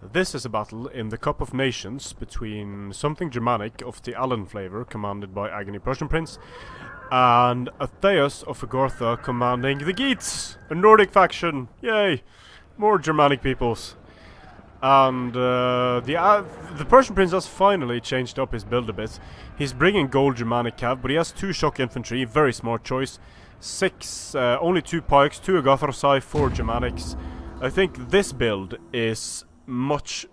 This is a battle in the Cup of Nations between something Germanic of the Allen flavor, commanded by Aggony The Prussian Prince, and Atheas of Agartha, commanding the Geats, a Nordic faction. Yay! More Germanic peoples. And the Prussian Prince has finally changed up his build a bit. He's bringing gold Germanic cav, but he has 2 shock infantry, very smart choice. 6, only 2 pikes, 2 Agartha, 4 Germanics. I think this build is much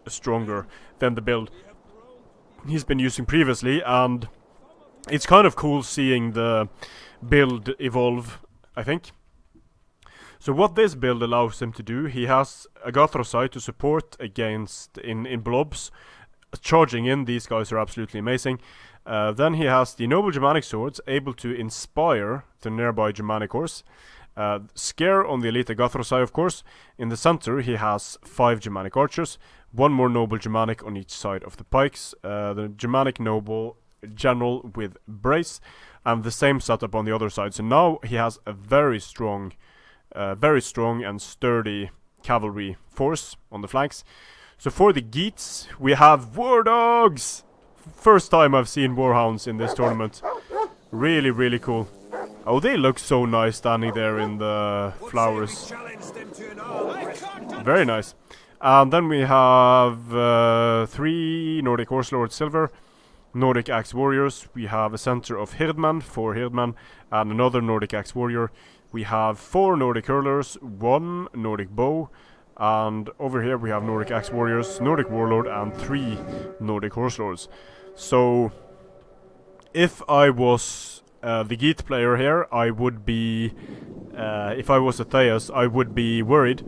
stronger than the build he's been using previously, and it's kind of cool seeing the build evolve, I think. So what this build allows him to do, he has Agartha to support against in blobs. Charging in, these guys are absolutely amazing. Then he has the noble Germanic swords, able to inspire the nearby Germanic horse. Scare on the elite Agartha, of course. In the center he has 5 Germanic archers, 1 more noble Germanic on each side of the pikes, the Germanic noble general with brace, and the same setup on the other side. So now he has a very strong and sturdy cavalry force on the flanks. So for the Geats, we have war dogs! First time I've seen warhounds in this tournament. Really cool. Oh, they look so nice standing there in the flowers. Very nice. And then we have 3 Nordic Horse Lords Silver, Nordic Axe Warriors. We have a center of Hirdman, 4 Hirdman, and another Nordic Axe Warrior. We have 4 Nordic Hurlers, 1 Nordic Bow, and over here we have Nordic Axe Warriors, Nordic Warlord, and 3 Nordic Horse Lords. So, if I was the Geat player here, I would be, if I was Atheas, I would be worried.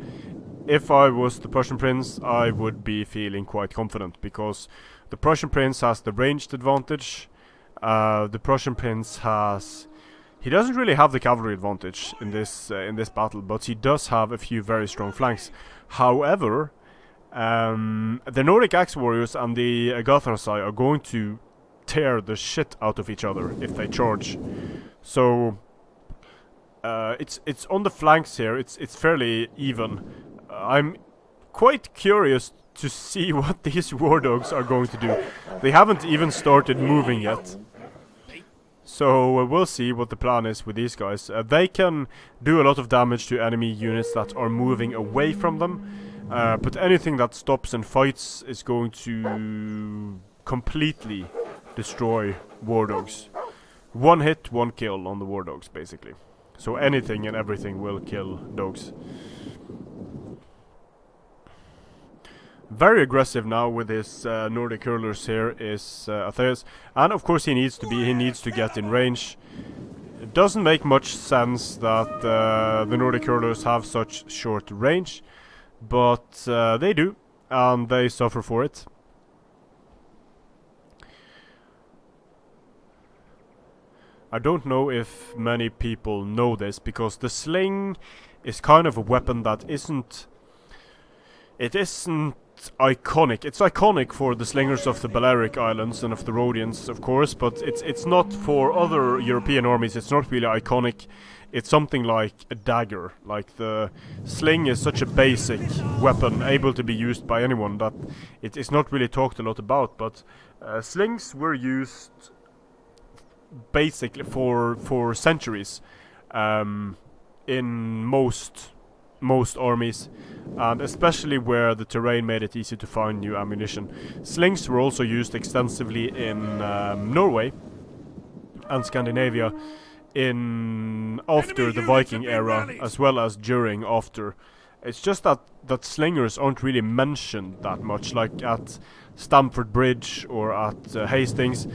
If I was the Prussian Prince, I would be feeling quite confident, because the Prussian Prince has the ranged advantage. The Prussian Prince has... He doesn't really have the cavalry advantage in this battle, but he does have a few very strong flanks. However, the Nordic Axe Warriors and the Agartha are going to tear the shit out of each other if they charge. So it's on the flanks here. It's fairly even. I'm quite curious to see what these war dogs are going to do. They haven't even started moving yet. So we'll see what the plan is with these guys. They can do a lot of damage to enemy units that are moving away from them. But anything that stops and fights is going to completely destroy war dogs. 1 hit, 1 kill on the war dogs, basically. So anything and everything will kill dogs. Very aggressive now with his Nordic hurlers here is Atheas, and of course he needs to get in range. It doesn't make much sense that the Nordic hurlers have such short range, but they do, and they suffer for it. I don't know if many people know this, because the sling is kind of a weapon that isn't iconic. It's iconic for the slingers of the Balearic Islands and of the Rhodians, of course, but it's not for other European armies. It's not really iconic. It's something like a dagger. Like, the sling is such a basic weapon, able to be used by anyone, that it is not really talked a lot about. But slings were used basically for centuries in most armies, and especially where the terrain made it easy to find new ammunition. Slings were also used extensively in Norway and Scandinavia after the Viking era, as well as after. It's just that slingers aren't really mentioned that much, like at Stamford Bridge or at Hastings.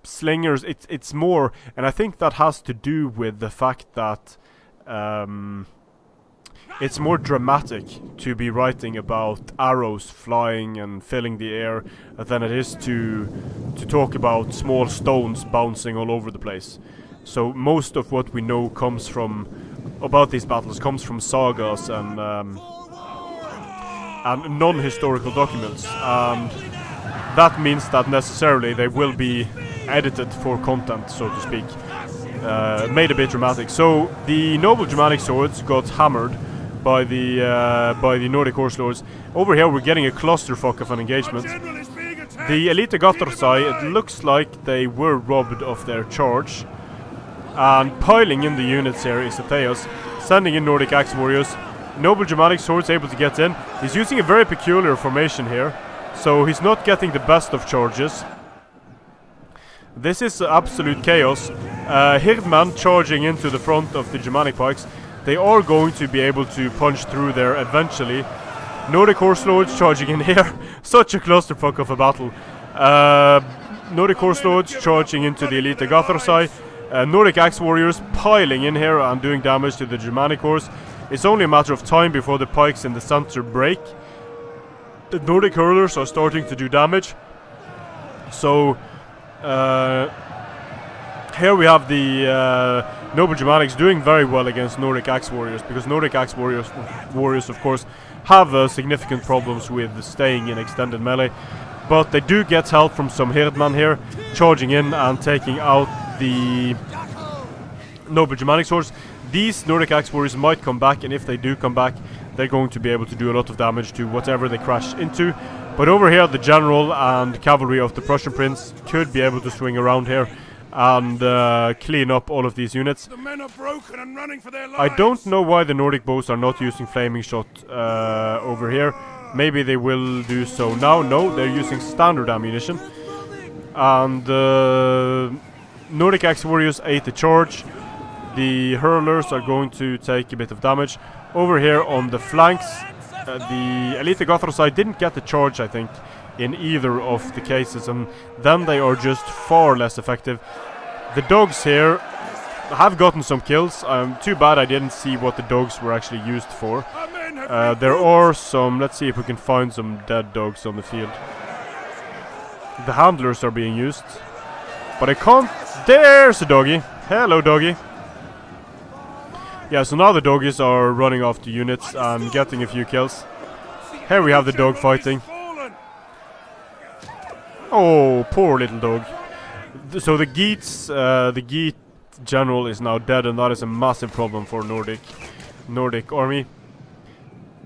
Slingers, it's more, and I think that has to do with the fact that it's more dramatic to be writing about arrows flying and filling the air than it is to talk about small stones bouncing all over the place. So most of what we know about these battles comes from sagas and non-historical documents, and that means that necessarily they will be edited for content, so to speak, made a bit dramatic. So the noble Germanic swords got hammered by the Nordic Horse Lords. Over here we're getting a clusterfuck of an engagement. The Elite Agartha, it looks like they were robbed of their charge. And piling in the units here is Atheas, sending in Nordic Axe Warriors. Noble Germanic Swords able to get in. He's using a very peculiar formation here, so he's not getting the best of charges. This is absolute chaos. Hirdman charging into the front of the Germanic pikes. They are going to be able to punch through there eventually. Nordic Horse Lords charging in here. Such a clusterfuck of a battle. Nordic Horse Lords charging into the Elite Agartha. Nordic Axe Warriors piling in here and doing damage to the Germanic horse. It's only a matter of time before the pikes in the center break. The Nordic hurlers are starting to do damage. So here we have the Noble Germanics doing very well against Nordic Axe Warriors, because Nordic Axe Warriors of course have significant problems with staying in extended melee. But they do get help from some Hirdman here, charging in and taking out the Noble Germanic swords. These Nordic Axe Warriors might come back, and if they do come back, they're going to be able to do a lot of damage to whatever they crash into. But over here, the general and cavalry of the Prussian Prince could be able to swing around here and clean up all of these units. The men are broken and running for their lives. I don't know why the Nordic bows are not using flaming shot over here. Maybe they will do so now. No, they're using standard ammunition. And Nordic Axe Warriors ate the charge. The hurlers are going to take a bit of damage. Over here on the flanks, the Elite Agartha didn't get the charge, I think, in either of the cases, and then they are just far less effective. The dogs here have gotten some kills. Too bad I didn't see what the dogs were actually used for. There are some, let's see if we can find some dead dogs on the field. The handlers are being used, but I can't. There's a doggy. Hello, doggy. Yeah, so now the doggies are running off the units and getting a few kills. Here we have the dog fighting. Oh, poor little dog. So the Geats, the Geat general is now dead, and that is a massive problem for Nordic army.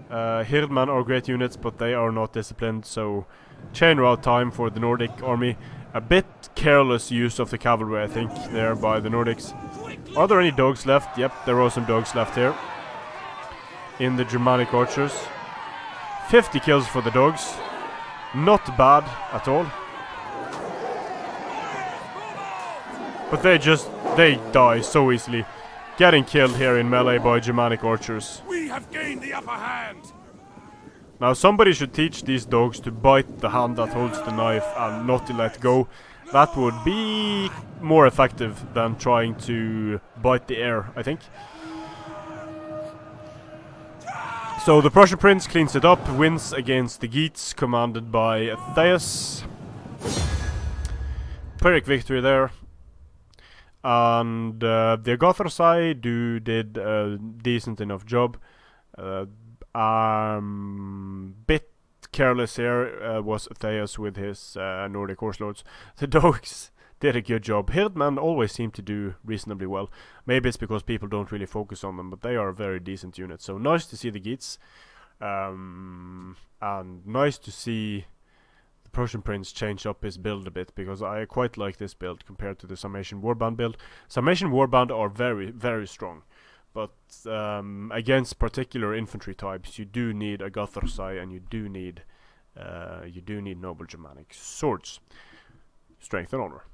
Hirdman are great units, but they are not disciplined, so chain route time for the Nordic army. A bit careless use of the cavalry, I think, there by the Nordics. Are there any dogs left? Yep, there are some dogs left here in the Germanic archers. 50 kills for the dogs. Not bad at all. But they die so easily. Getting killed here in melee by Germanic archers. We have gained the upper hand. Now somebody should teach these dogs to bite the hand that holds the knife and not to let go. That would be more effective than trying to bite the air, I think. So the Prussian Prince cleans it up, wins against the Geats, commanded by Atheas. Pyrrhic victory there. And the Agartha did a decent enough job. Bit careless here was Atheas with his Nordic Horse Lords. The dogs did a good job. Hirdmen always seem to do reasonably well. Maybe it's because people don't really focus on them, but they are a very decent unit. So nice to see the Geats. And nice to see the Prussian Prince change up his build a bit, because I quite like this build compared to the Summation Warband build. Summation Warband are very, very strong. But against particular infantry types, you do need Agartha, and you do need Noble Germanic swords. Strength and honor.